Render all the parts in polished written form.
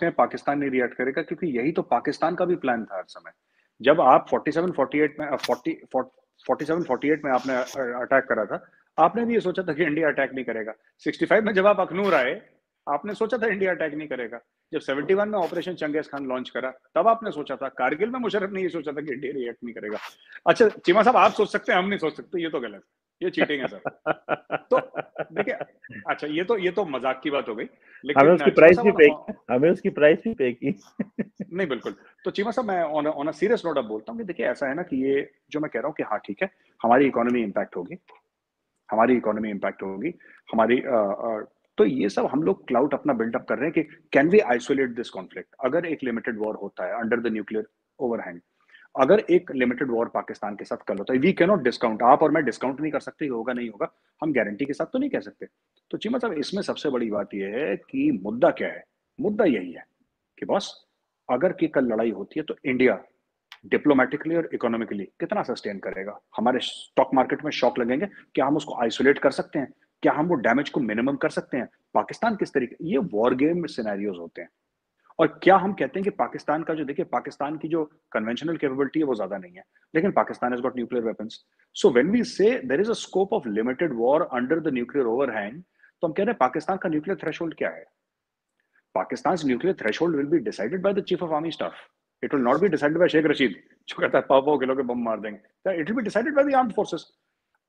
सकते हैं पाकिस्तान नहीं रिएक्ट करेगा, क्योंकि यही तो पाकिस्तान का भी प्लान था हर समय। जब आप 47-48 में 47-48 में आपने अटैक करा था, आपने भी ये सोचा था कि इंडिया अटैक नहीं करेगा। 65 में जब आप अखनूर आए, आपने सोचा था इंडिया अटैक नहीं करेगा। जब 71 में ऑपरेशन चंगेज खान लॉन्च करा, तब आपने सोचा था। कारगिल में मुशर्रफ ने ये सोचा था कि इंडिया रिएक्ट नहीं करेगा। अच्छा चीमा साहब, आप सोच सकते हैं, हम नहीं सोच सकते, ये तो गलत है, ये चीटिंग है सर। तो देखिए, अच्छा ये तो मजाक की बात हो गई, हमें लेकिन उसकी चीमा प्राइस भी पे साहब हमें उसकी प्राइस भी पे की। नहीं बिल्कुल। तो चीमा साहब, मैं ऑन अ सीरियस नोट अब बोलता हूँ कि देखिए ऐसा है ना कि ये जो मैं कह रहा हूँ कि हाँ ठीक है, हमारी इकोनॉमी इम्पैक्ट होगी, हमारी इकोनॉमी इम्पैक्ट होगी, हमारी तो ये सब हम लोग क्लाउड अपना बिल्डअप कर रहे हैं कि can we isolate this conflict. अगर एक लिमिटेड वॉर होता है अंडर द न्यूक्लियर ओवरहैंग, अगर एक लिमिटेड वॉर पाकिस्तान के साथ कल होता है, वी कैन नॉट डिस्काउंट, आप और मैं डिस्काउंट नहीं कर सकते होगा नहीं होगा, हम गारंटी के साथ तो नहीं कह सकते। तो चीमा साहब, इसमें सबसे बड़ी बात यह है कि मुद्दा क्या है। मुद्दा यही है कि बॉस, अगर की कल लड़ाई होती है तो इंडिया डिप्लोमेटिकली और इकोनॉमिकली कितना सस्टेन करेगा। हमारे स्टॉक मार्केट में शॉक लगेंगे, क्या हम उसको आइसोलेट कर सकते हैं, क्या हम वो डैमेज को मिनिमम कर सकते हैं। पाकिस्तान किस तरीके, ये वॉर गेम सिनेरियोज होते हैं। और क्या हम कहते हैं कि पाकिस्तान का जो, देखिए पाकिस्तान की जो कन्वेंशनल कैपेबिलिटी है वो ज्यादा नहीं है, लेकिन Pakistan has got nuclear weapons. So when we say there is a scope of limited war under the nuclear overhang, तो हम कह रहे हैं पाकिस्तान का न्यूक्लियर थ्रेशोल्ड क्या है। Pakistan's nuclear threshold will be decided by the chief of army staff. It will not be decided by Sheikh Rashid, जो कहता है 100 किलो के बम मार देंगे। It will be decided by the armed forces.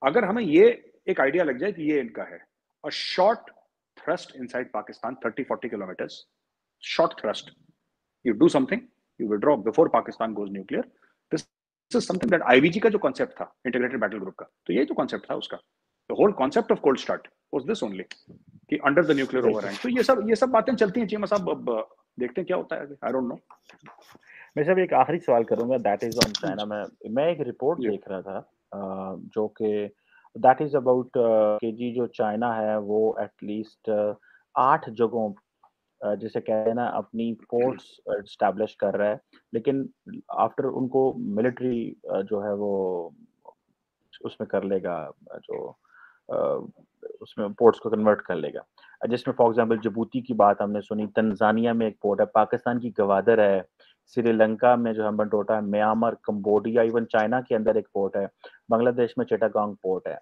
अगर हमें ये एक आइडिया लग जाए कि ये इनका है, a short thrust inside Pakistan 30-40 kilometers, short thrust, you do something, you withdraw before Pakistan goes nuclear. This is something that IBG का जो concept था, integrated battle group का, तो यही तो concept था उसका। The whole concept of cold start was this only, कि अंडर द न्यूक्लियर ओवरहैंग। तो ये सब बातें चलती हैं चीमा साहब, अब देखते हैं क्या होता है, आई डोंट नो। मैं सब एक आखिरी सवाल करूंगा, दैट इज ऑन चाइना। मैं एक रिपोर्ट जी देख रहा था जो कि दैट इज अबाउट कि जी जो चाइना है वो एटलीस्ट 8 जगहों जिसे कहते हैं ना अपनी पोर्ट्स एस्टैब्लिश कर रहा है, लेकिन आफ्टर उनको मिलिट्री जो है वो उसमें कर लेगा, जो अ, उसमें पोर्ट्स को कन्वर्ट कर लेगा। जिसमें फॉर एग्जांपल जिबूती की बात हमने सुनी, तंजानिया में एक पोर्ट है, पाकिस्तान की गवादर है, श्रीलंका में जो हम्बनटोटा है, म्यांमार, कंबोडिया, इवन चाइना के अंदर एक पोर्ट है, बांग्लादेश में चिटागांग पोर्ट है।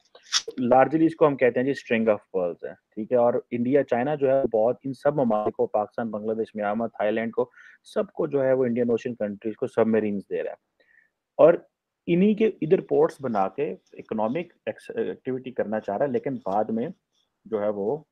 लार्जली इसको हम कहते हैं जी स्ट्रिंग ऑफ पर्ल्स है, ठीक है। और इंडिया चाइना जो है बहुत इन सब ममालिक को, पाकिस्तान, बांग्लादेश, म्यांमार, थाईलैंड को, सबको जो है वो इंडियन ओशन कंट्रीज को सबमरीन्स दे रहा है। और इन्हीं के इधर पोर्ट्स बना के इकोनॉमिक एक्टिविटी करना चाह रहा है, लेकिन बाद में जो है वो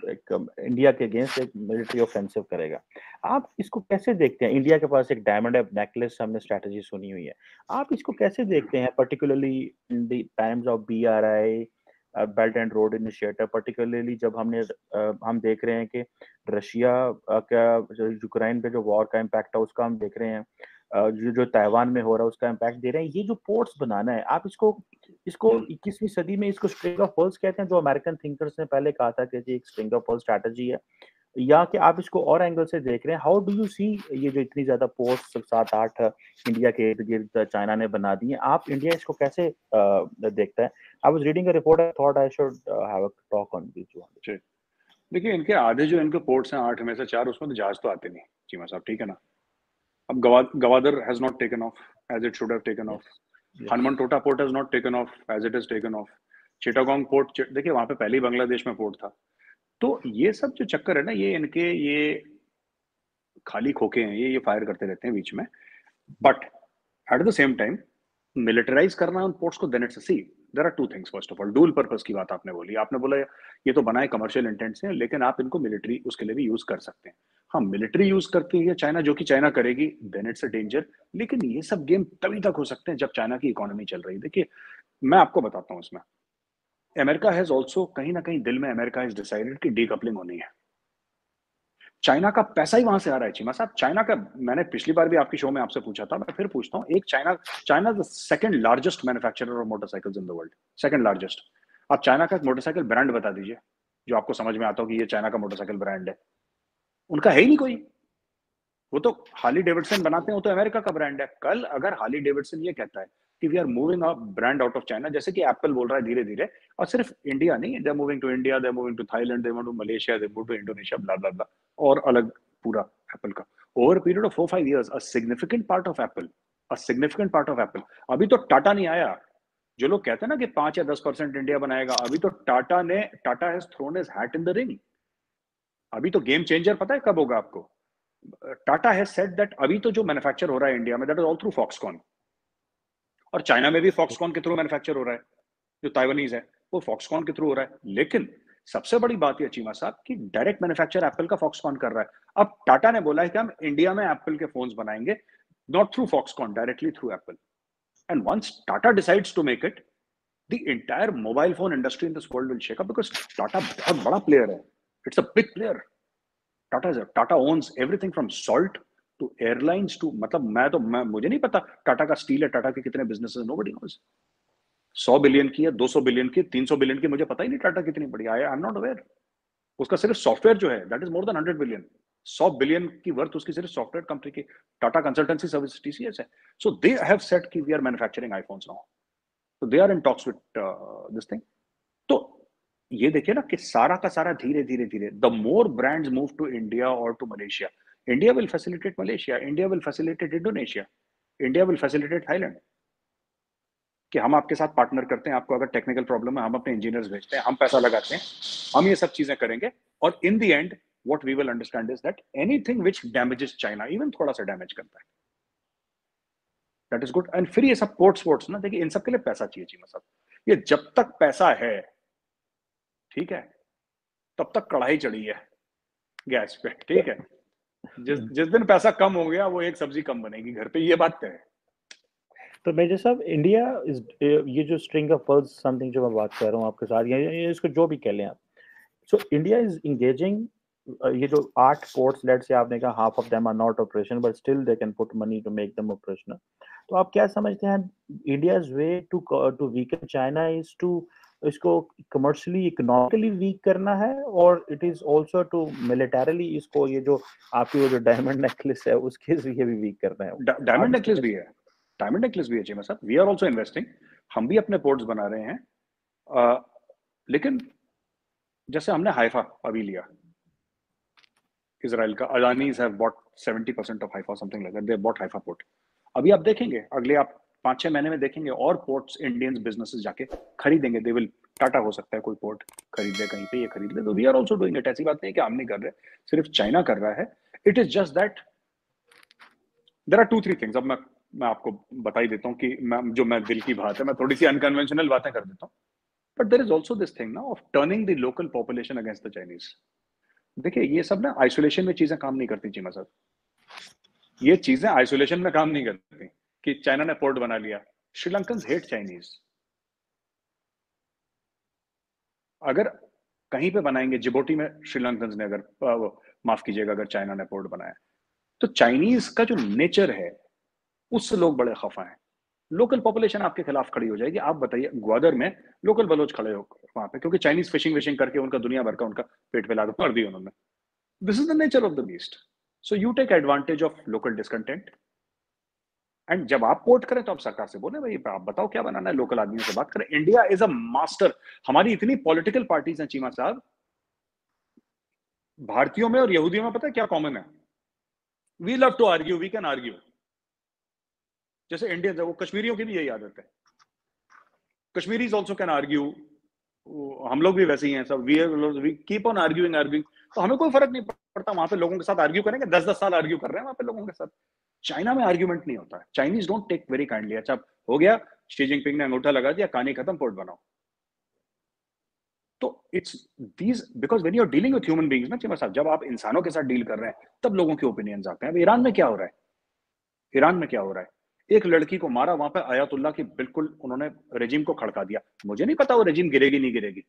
एक इंडिया के अगेंस्ट एक मिलिट्री ऑफेंसिव करेगा। आप इसको कैसे देखते हैं? इंडिया के पास एक डायमंड नेकलेस हमने स्ट्रेटजी सुनी हुई है, आप इसको कैसे देखते हैं, particularly in the times of BRI, belt and road initiative, particularly जब हम देख रहे हैं कि रशिया का जो यूक्रेन पे जो वॉर का इम्पैक्ट है उसका हम देख रहे हैं, जो ताइवान में हो रहा है उसका इम्पैक्ट दे रहे हैं। ये जो पोर्ट्स बनाना है, आप इसको इसको 21वीं सदी में इसको स्ट्रिंग ऑफ पर्ल्स कहते हैं, जो अमेरिकन थिंकर्स ने पहले कहा था कि जी एक स्ट्रिंग ऑफ पर्ल स्ट्रैटेजी है, या कि आप इसको और एंगल से देख रहे हैं? हाउ डू यू सी ये जो इतनी ज्यादा पोर्ट्स 7-8 इंडिया के इर्द गिर्द चाइना ने बना दी है, आप इंडिया इसको कैसे देखता है? I was reading a report, I thought I should have a talk on this. देखिए, इनके आधे जो इनके पोर्ट्स हैं 8 में से 4, उसमें तो जहाज तो आते नहीं चीमा साहब, ठीक है ना। अब Gwadar has not taken off as it should have taken off, Hambantota port has not taken off as it is taken off, Chittagong port, देखिए वहां पे पहले ही बांग्लादेश में पोर्ट था। तो ये सब जो चक्कर है ना, ये इनके ये खाली खोखे हैं, ये फायर करते रहते हैं बीच में। But at the same time militarise करना उन पोर्ट्स को, then it's a see, there are two things. First of all, dual purpose की बात आपने बोली, आपने बोला ये तो बनाए कमर्शियल इंटेंट से, लेकिन आप इनको मिलिट्री उसके लिए भी यूज कर सकते हैं। हाँ, मिलिट्री यूज करती है चाइना, जो कि चाइना करेगी, देन इट्स अ डेंजर। लेकिन ये सब गेम तभी तक हो सकते हैं जब चाइना की इकोनॉमी चल रही है। देखिए मैं आपको बताता हूँ इसमें, अमेरिका हैज ऑल्सो, कहीं ना कहीं दिल में अमेरिका हैज डिसाइडेड कि डीकपलिंग होनी है। चाइना का पैसा ही वहां से आ रहा है चीमा साहब। चाइना का, मैंने पिछली बार भी आपकी शो में आपसे पूछा था, मैं फिर पूछता हूँ, एक China the second largest manufacturer of motorcycles in the world, second largest. आप चाइना का एक मोटरसाइकिल ब्रांड बता दीजिए जो आपको समझ में आता हो कि ये चाइना का मोटरसाइकिल ब्रांड है। उनका है ही नहीं कोई। वो तो हार्ली डेविडसन बनाते हैं, वो तो अमेरिका का ब्रांड है। कल अगर हार्ली डेविडसन ये कहता है कि we are moving a brand out of China, जैसे कि एप्पल बोल रहा है धीरे धीरे, और सिर्फ इंडिया नहीं, they are moving to India, they are moving to Thailand, they move to Malaysia, they move to Indonesia, blah blah blah, और अलग पूरा एप्पल का over period of 4-5 years, a significant part of Apple. अभी तो टाटा नहीं आया। जो लोग कहते हैं ना कि 5 या 10% इंडिया बनाएगा, अभी तो Tata has thrown his hat in the ring. अभी तो गेम चेंजर पता है कब होगा आपको? टाटा हैज सेड दैट अभी तो जो मैन्युफैक्चर हो रहा है इंडिया में, that is all through Foxconn, और चाइना में भी फॉक्सकॉन के थ्रू मैन्युफैक्चर हो रहा है। जो ताइवानीज है वो फॉक्सकॉन के थ्रू हो रहा है। लेकिन सबसे बड़ी बात यह चीमा साहब कि डायरेक्ट मैन्युफैक्चर एप्पल का फॉक्सकॉन कर रहा है। अब टाटा ने बोला है कि हम इंडिया में एप्पल के फोन्स बनाएंगे, not through Foxconn, directly through Apple. And once Tata decides to make it, the entire mobile phone industry in this world will shake up, because Tata बहुत बड़ा player है. It's a big player. Tata owns everything from salt to airlines to, मतलब मुझे नहीं पता टाटा का steel है, टाटा के कितने बिजनेसेस, nobody knows. 100 बिलियन की है, 200 बिलियन की, 300 बिलियन की, मुझे पता ही नहीं टाटा कितनी बड़ी है। I am not aware. उसका सिर्फ सॉफ्टवेयर जो है that is more than 100 billion. 100 billion की वर्थ उसकी सिर्फ सॉफ्टवेयर कंपनी की, टाटा कंसल्टेंसी सर्विस TCS है। सो दे हैव सेड कि we are manufacturing iPhones now, तो they are in talks with this thing. तो ये देखिए ना कि सारा का सारा धीरे धीरे धीरे, the more brands move to India और to Malaysia, India will facilitate Malaysia, India will facilitate Indonesia, India will facilitate Thailand, कि हम आपके साथ पार्टनर करते हैं, आपको अगर टेक्निकल प्रॉब्लम है हम अपने इंजीनियर्स भेजते हैं, हम पैसा लगाते हैं, हम ये सब चीजें करेंगे, और in the end what we will understand is that anything which damages China, even थोड़ा सा डैमेज करता है, दैट इज गुड। एंड फिर ये सब पोर्ट्स ना, देखिए इन सब के लिए पैसा चाहिए चीमा साहब। ये जब तक पैसा है, ठीक है, तब तक कढ़ाई चढ़ी है गैस पे, ठीक है। जिस दिन पैसा कम हो गया, वो एक सब्जी कम बनेगी घर पे, ये बात है। तो मेजर साहब, इंडिया इज, ये जो स्ट्रिंग ऑफ पर्ल्स समथिंग जो मैं बात कर रहा हूँ आपके साथ, ये इसको जो भी कह लें आप, सो इंडिया इज इंगेजिंग, ये जो 8 पोर्ट्स, लेट्स से आपने कहा half of them are not operational but still they can put money to make them operational, तो आप क्या समझते हैं India's way to weaken China is to इसको कमर्शियली इकोनॉमिकली वीक करना है, और it is also to militarily इसको, ये जो आपकी वो जो डायमंड नेकलेस है उसके जरिए भी वीक करना है? डायमंड नेकलेस भी है, डायमंड नेकलेस भी है चीमा साहब। वी आर आल्सो इन्वेस्टिंग, हम भी अपने पोर्ट्स बना रहे हैं। लेकिन जैसे हमने हाइफा अभी लिया, इजराइल का, Adanis have bought 70% of Haifa, something like that, they bought Haifa port. अभी आप देखेंगे अगले आप 5-6 महीने में देखेंगे और पोर्ट्स इंडियंस बिजनेसेस जाके खरीदेंगे। दे विल, टाटा हो सकता है कोई पोर्ट खरीद ले कहीं पे, ये खरीद ले, तो we are also doing it. ऐसी बात नहीं है कि हम नहीं कर रहे, सिर्फ चाइना कर रहा है। It is just that there are 2-3 things. अब मैं आपको बता ही देता हूँ कि मैं दिल की बात है, मैं थोड़ी सी अनकन्वेंशनल बातें कर देता हूँ, but there is also this thing ना of turning the local population against the Chinese. देखिए ये सब ना आइसोलेशन में चीजें काम नहीं करती चीमा साहब, ये चीजें आइसोलेशन में काम नहीं करती कि चाइना ने पोर्ट बना लिया। श्रीलंकन्स हेट चाइनीज। अगर कहीं पे बनाएंगे, जिबोटी में श्रीलंकन्स ने अगर माफ कीजिएगा, अगर चाइना ने पोर्ट बनाया, तो चाइनीज का जो नेचर है उससे लोग बड़े खफा हैं। लोकल पॉपुलेशन आपके खिलाफ खड़ी हो जाएगी। आप बताइए, ग्वादर में लोकल बलोच खड़े हो वहां पे, क्योंकि चाइनीज फिशिंग विशिंग करके उनका दुनिया भर का उनका पेट पे लात मार दी उन्होंने। This is the nature of the beast. So you take advantage of local discontent, and जब आप पोर्ट करें तो आप सरकार से बोले भाई आप बताओ क्या बनाना है, लोकल आदमियों से बात करें। India is a master. हमारी इतनी पॉलिटिकल पार्टीज हैं चीमा साहब, भारतीयों में और यहूदियों में पता है क्या कॉमन है? We love to argue, we can argue. जैसे इंडियंस है, वो कश्मीरियों की भी यही आदत है, कश्मीरीज ऑल्सो कैन आर्ग्यू। हम लोग भी वैसे ही हैं सब, वी कीप ऑन आर्ग्यूइंग। तो हमें कोई फर्क नहीं पड़ता, वहां पे लोगों के साथ आर्ग्यू करेंगे, 10-10 साल आर्ग्यू कर रहे हैं वहां पे लोगों के साथ। चाइना में आर्ग्यूमेंट नहीं होता है। Chinese don't take very kindly, अच्छा हो गया, शी जिनपिंग ने अंगूठा लगा दिया, कहानी खत्म, पोर्ट बनाओ। तो it's these, because when you are dealing with human beings ना चीमा साहब, जब आप इंसानों के साथ डील कर रहे हैं तब लोगों के ओपिनियंस आते हैं। अब ईरान में क्या हो रहा है, ईरान में क्या हो रहा है, एक लड़की को मारा वहां पे, आयतुल्ला की बिल्कुल उन्होंने रेजिम को खड़का दिया। मुझे नहीं पता वो रेजिम गिरेगी नहीं गिरेगी,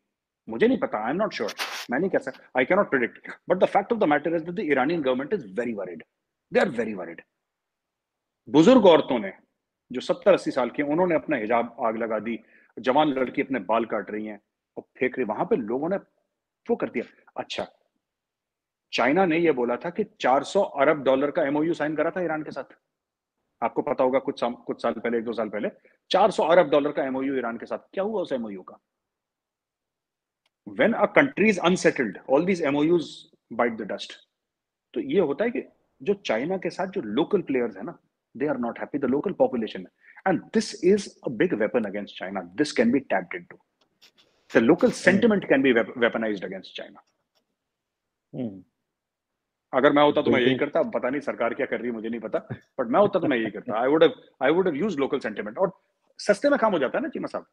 मुझे नहीं पता, आई एम नॉट श्योर, मैं नहीं कह सकता, I can not predict, but the fact of the matter is that the Iranian government is very worried, they are very worried. बुजुर्ग औरतों ने जो 70-80 साल की, उन्होंने अपना हिजाब आग लगा दी, जवान लड़की अपने बाल काट रही हैं और फेंक रही, वहां पे लोगों ने वो कर दिया। अच्छा, चाइना ने ये बोला था कि $400 अरब का एमओयू साइन करा था ईरान के साथ, आपको पता होगा, कुछ साल पहले, 1-2 साल पहले, $400 अरब का एमओयू ईरान के साथ। क्या हुआ उस एमओयू का? When a country is unsettled, all these MOUs bite the dust. तो ये होता है कि जो चाइना के साथ जो लोकल प्लेयर्स है ना, they are not happy, the local population, and this is a big weapon against China. This can be tapped into. The local sentiment can be weaponised against China. अगर मैं होता तो मैं यही करता. पता नहीं सरकार क्या कर रही है, मुझे नहीं पता, बट मैं होता तो मैं यही करता. I would have used local sentiment. और सस्ते में काम हो जाता है ना चीमा साहब.